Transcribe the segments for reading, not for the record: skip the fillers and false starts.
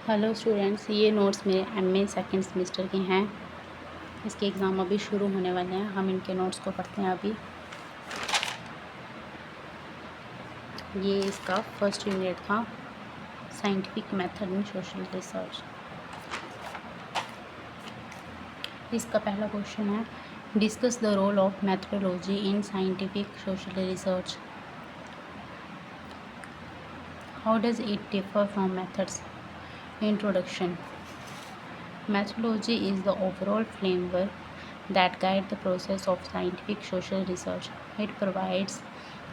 Hello students, ये notes मेरे MA second semester के हैं। इसके एग्ज़ाम अभी शुरू होने वाले हैं। हम इनके नोट्स को पढ़ते हैं अभी। ये इसका फर्स्ट यूनिट था, scientific method in social research. इसका पहला क्वेश्चन है, discuss the role of methodology in scientific social research. How does it differ from methods? Introduction. Methodology is the overall framework that guides the process of scientific social research. It provides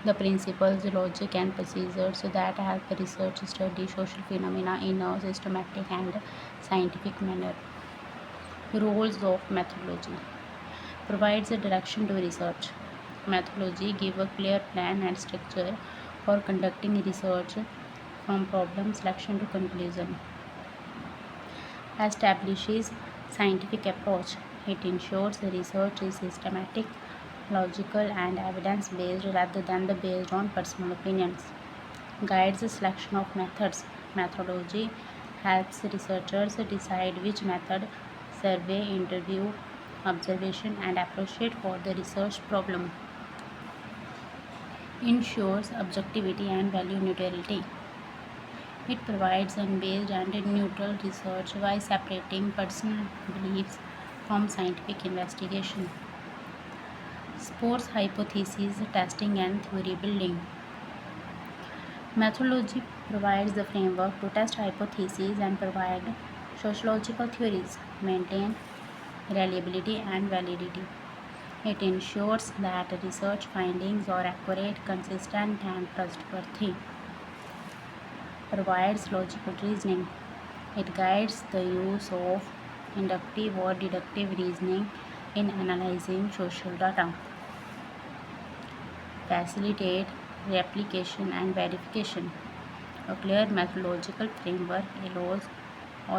the principles, logic, and procedures that help research study social phenomena in a systematic and scientific manner. Roles of methodology. Provides a direction to research. Methodology gives a clear plan and structure for conducting research from problem selection to conclusion. Establishes scientific approach. It ensures the research is systematic, logical, and evidence-based rather than based on personal opinions. Guides the selection of methods. Methodology helps researchers decide which method, survey, interview, observation, and approach for the research problem. Ensures objectivity and value neutrality. It provides unbiased and neutral research by separating personal beliefs from scientific investigation. Supports hypothesis testing and theory building. Methodology provides the framework to test hypotheses and provide sociological theories, maintain reliability and validity. It ensures that research findings are accurate, consistent, and trustworthy. Provides logical reasoning. It guides the use of inductive or deductive reasoning in analyzing social data. Facilitate replication and verification. A clear methodological framework allows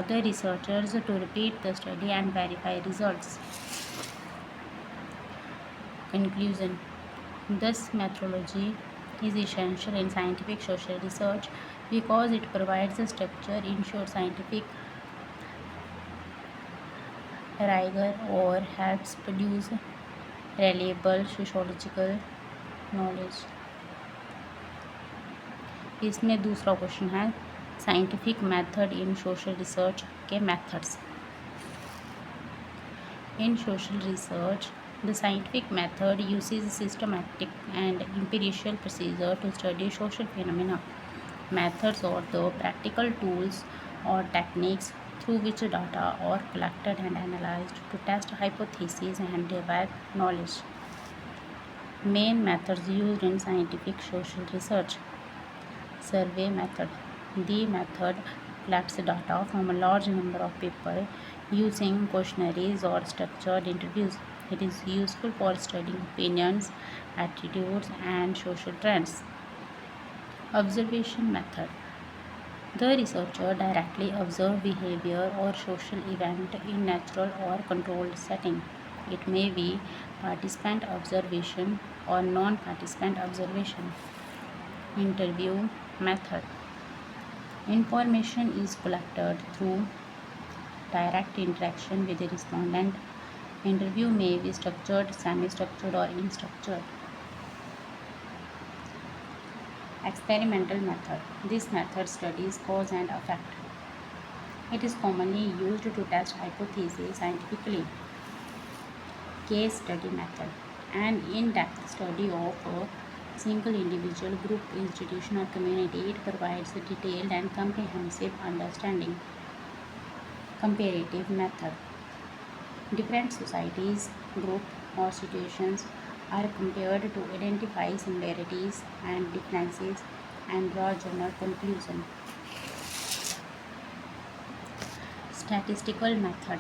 other researchers to repeat the study and verify results. Conclusion. This methodology is essential in scientific social research because it provides a structure, ensures scientific rigor, or helps produce reliable sociological knowledge. इसमें दूसरा question है, scientific method in social research के methods. In social research, the scientific method uses systematic and empirical procedure to study social phenomena. Methods are the practical tools or techniques through which data are collected and analyzed to test hypotheses and develop knowledge. Main methods used in scientific social research. Survey method. The method collects data from a large number of people using questionnaires or structured interviews. It is useful for studying opinions, attitudes, and social trends. Observation method. The researcher directly observes behavior or social event in natural or controlled setting. It may be participant observation or non-participant observation. Interview method. Information is collected through direct interaction with the respondent. Interview may be structured, semi-structured, or unstructured. Experimental method. This method studies cause and effect. It is commonly used to test hypotheses scientifically. Case study method. An in-depth study of a single individual, group, institution, or community. It provides a detailed and comprehensive understanding. Comparative method. Different societies, groups, or situations are compared to identify similarities and differences and draw general conclusions. Statistical method.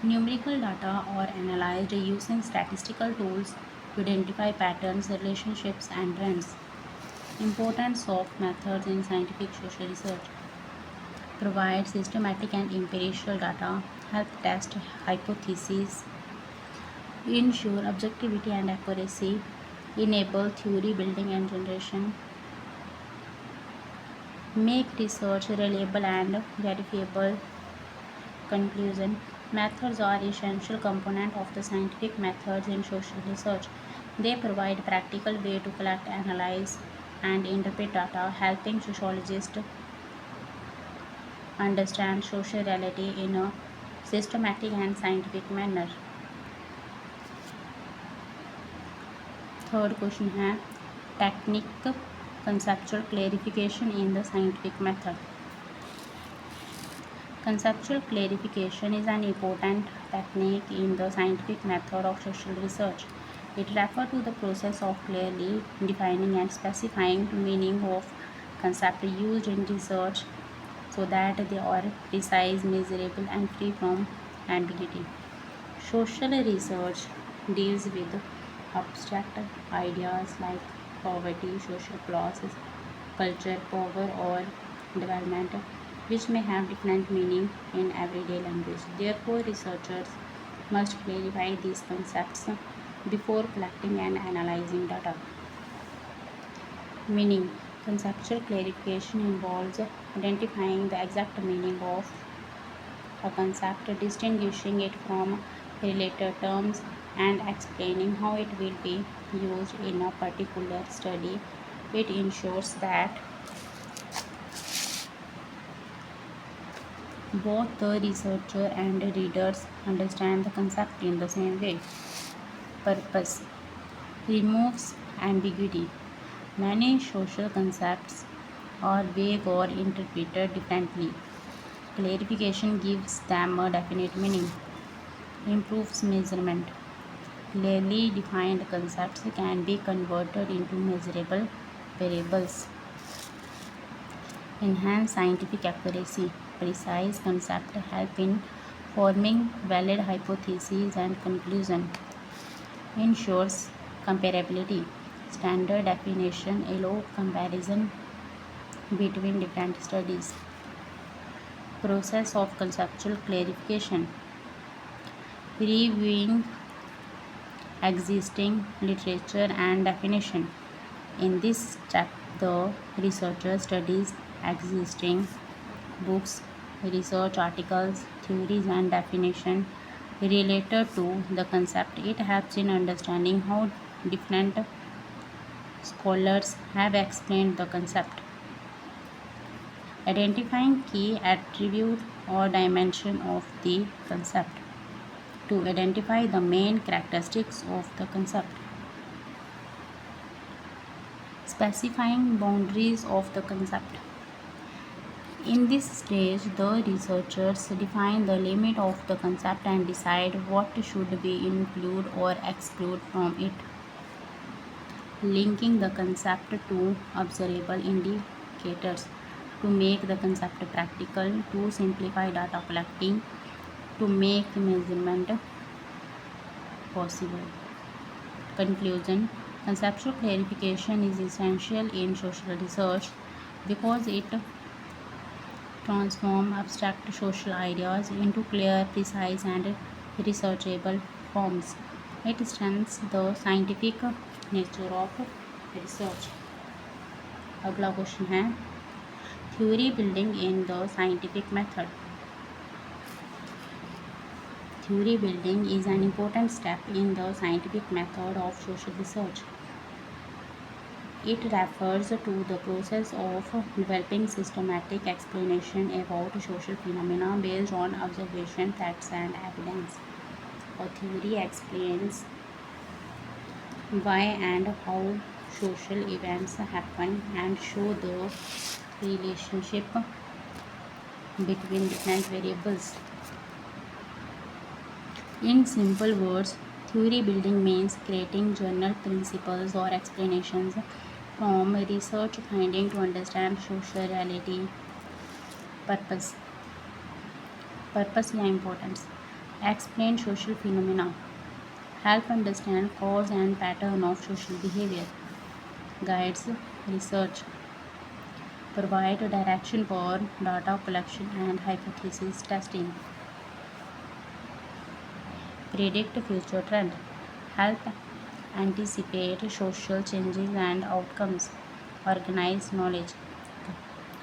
Numerical data are analyzed using statistical tools to identify patterns, relationships, and trends. Importance of methods in scientific social research. Provide systematic and empirical data, help test hypotheses, ensure objectivity and accuracy, enable theory building and generation, Make research reliable and verifiable. Conclusion. Methods are essential component of the scientific methods in social research. They provide practical way to collect, analyze, and interpret data, helping sociologists understand social reality in a systematic and scientific manner. Third question है technique conceptual clarification in the scientific method. Conceptual clarification is an important technique in the scientific method of social research. It refers to the process of clearly defining and specifying the meaning of concepts used in research so that they are precise, measurable, and free from ambiguity. Social research deals with abstract ideas like poverty, social classes, culture, power, or development, which may have different meaning in everyday language. Therefore, researchers must clarify these concepts before collecting and analyzing data. Meaning. Conceptual clarification involves identifying the exact meaning of a concept, distinguishing it from related terms, and explaining how it will be used in a particular study. It ensures that both the researcher and the readers understand the concept in the same way. Purpose removes ambiguity. Many social concepts are vague or interpreted differently. Clarification gives them a definite meaning. Improves measurement. Clearly defined concepts can be converted into measurable variables. Enhance scientific accuracy. Precise concepts help in forming valid hypotheses and conclusions. Ensures comparability. Standard definition allow comparison between different studies. Process of conceptual clarification. Reviewing existing literature and definition. In this step, the researcher studies existing books, research articles, theories, and definition related to the concept. It helps in understanding how different scholars have explained the concept. Identifying key attribute or dimension of the concept. To identify the main characteristics of the concept. Specifying boundaries of the concept. In this stage, the researchers define the limit of the concept and decide what should be included or excluded from it. Linking the concept to observable indicators to make the concept practical, to simplify data collecting, to make measurement possible. Conclusion. Conceptual clarification is essential in social research because it transforms abstract social ideas into clear, precise, and researchable forms. It strengthens the scientific nature of research. अगला question है theory building in the scientific method. Theory building is an important step in the scientific method of social research. It refers to the process of developing systematic explanation about social phenomena based on observation, facts, and evidence. A theory explains why and how social events happen and show the relationship between different variables. In simple words, theory building means creating general principles or explanations from research finding to understand social reality. Purpose या importance. Explain social phenomena. Help understand cause and pattern of social behavior. Guides research. Provide direction for data collection and hypothesis testing. Predict future trend. Help anticipate social changes and outcomes. Organize knowledge.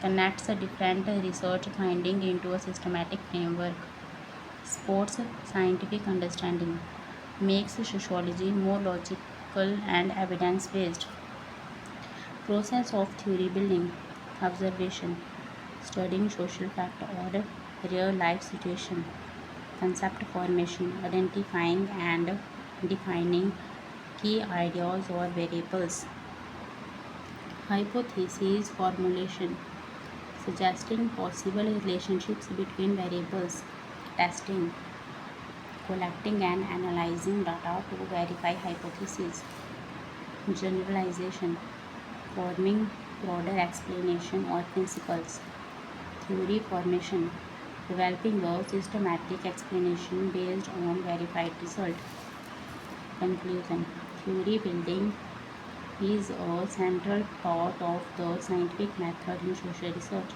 connects a different research finding into a systematic framework, supports scientific understanding, makes sociology more logical and evidence based. Process of theory building, observation, studying social fact or real life situation, concept formation, identifying and defining key ideas or variables, hypothesis formulation, suggesting possible relationships between variables, testing, collecting and analyzing data to verify hypotheses, generalization, forming broader explanation or principles, theory formation, developing a systematic explanation based on verified result. Conclusion. Theory building is a central part of the scientific method in social research.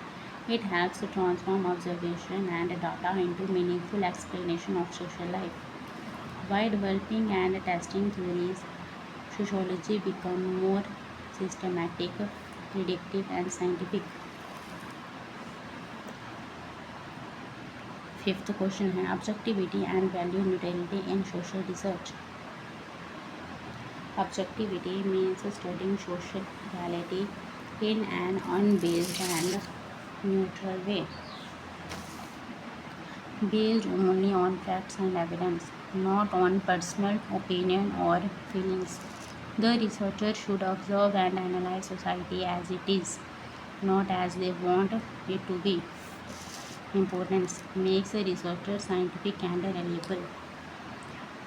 It helps to transform observation and data into meaningful explanation of social life. By developing and testing theories, sociology becomes more systematic, predictive, and scientific. Fifth question है objectivity and value neutrality in social research. Objectivity means studying social reality in an unbiased and neutral way, based only on facts and evidence, not on personal opinion or feelings. The researcher should observe and analyze society as it is, not as they want it to be. Importance makes a researcher scientific and reliable,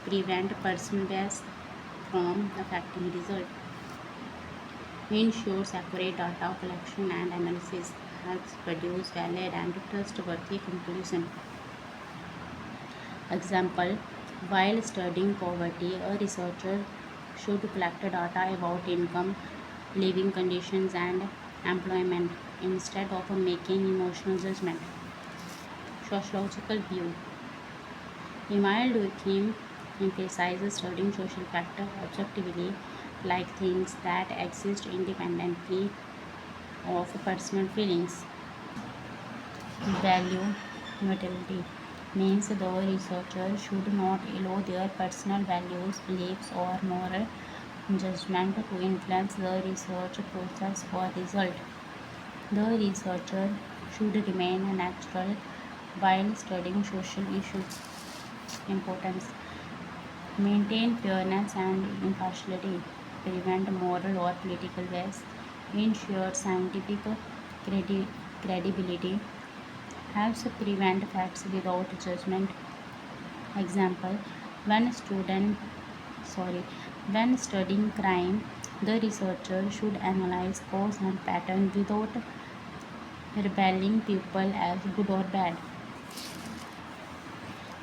prevent personal bias from affecting result, ensures accurate data collection and analysis, helps produce valid and trustworthy conclusion. Example, while studying poverty, a researcher should collect data about income, living conditions and employment instead of making emotional judgment. Sociological view. Emile Durkheim emphasizes studying social factors objectively, like things that exist independently of personal feelings. Value neutrality means the researcher should not allow their personal values, beliefs, or moral judgment to influence the research process or result. The researcher should remain natural while studying social issues. Importance maintain fairness and impartiality, prevent moral or political bias, ensure scientific credibility, helps prevent facts without judgment. Example, when student when studying crime, the researcher should analyze cause and pattern without labeling people as good or bad.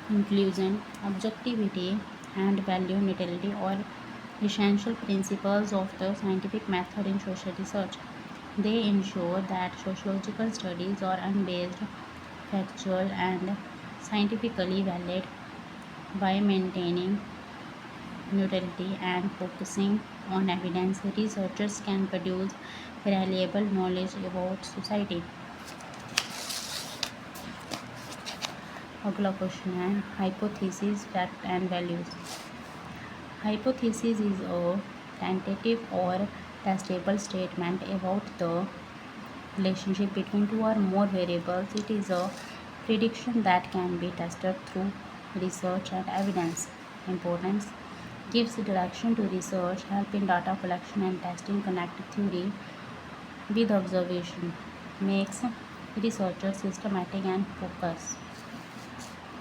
Inclusion, objectivity, and value neutrality are essential principles of the scientific method in social research. They ensure that sociological studies are unbiased, factual, and scientifically valid. By maintaining neutrality and focusing on evidence, researchers can produce reliable knowledge about society. अगला question है hypothesis, fact and values. Hypothesis is a tentative or testable statement about the relationship between two or more variables. It is a prediction that can be tested through research and evidence. Importance gives direction to research, help in data collection and testing, connect theory with observation, makes researchers systematic and focused.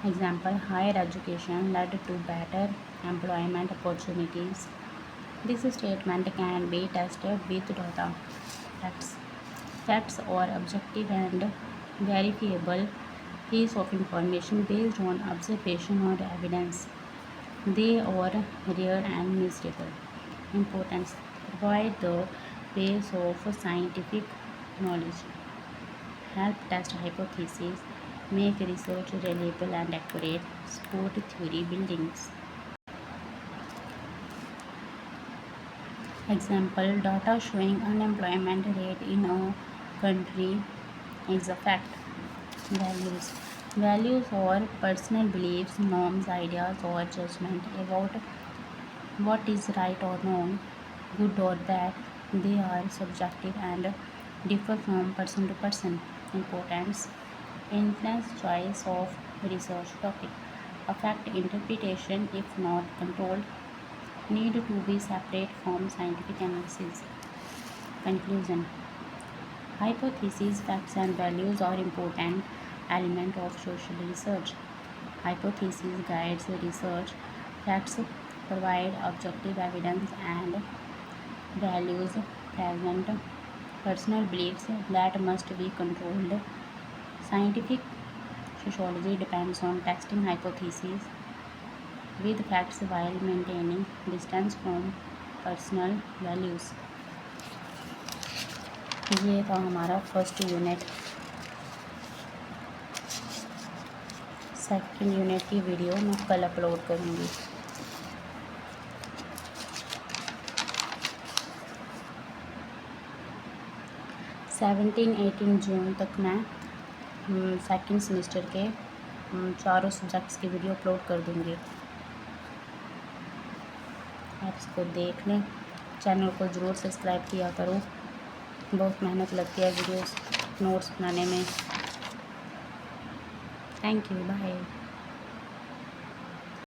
Example, higher education led to better employment opportunities. This statement can be tested with data. Facts are objective and verifiable piece of information based on observation or evidence. They are rare and mystical. Importance provide the base of scientific knowledge, help test hypotheses, make research reliable and accurate, support theory buildings. Example, data showing unemployment rate in a country is a fact. Values. Values or personal beliefs, norms, ideas, or judgment about what is right or wrong, good or bad. They are subjective and differ from person to person. Importance. Influence choice of research topic. Affect interpretation if not controlled. Need to be separate from scientific analysis. Conclusion. Hypotheses, facts, and values are important element of social research. Hypothesis guides research. Facts provide objective evidence, and values present personal beliefs that must be controlled. Scientific sociology depends on testing hypotheses with facts while maintaining distance from personal values. ये था हमारा first unit. Second unit की video मैं कल upload करूँगी। 17-18 जून तक मैं second semester के चारों सब्जेक्ट्स की वीडियो अपलोड कर दूँगी। आप इसको देख लें। चैनल को ज़रूर सब्सक्राइब किया करो। बहुत मेहनत लगती है वीडियोस नोट्स बनाने में। Thank you, bye.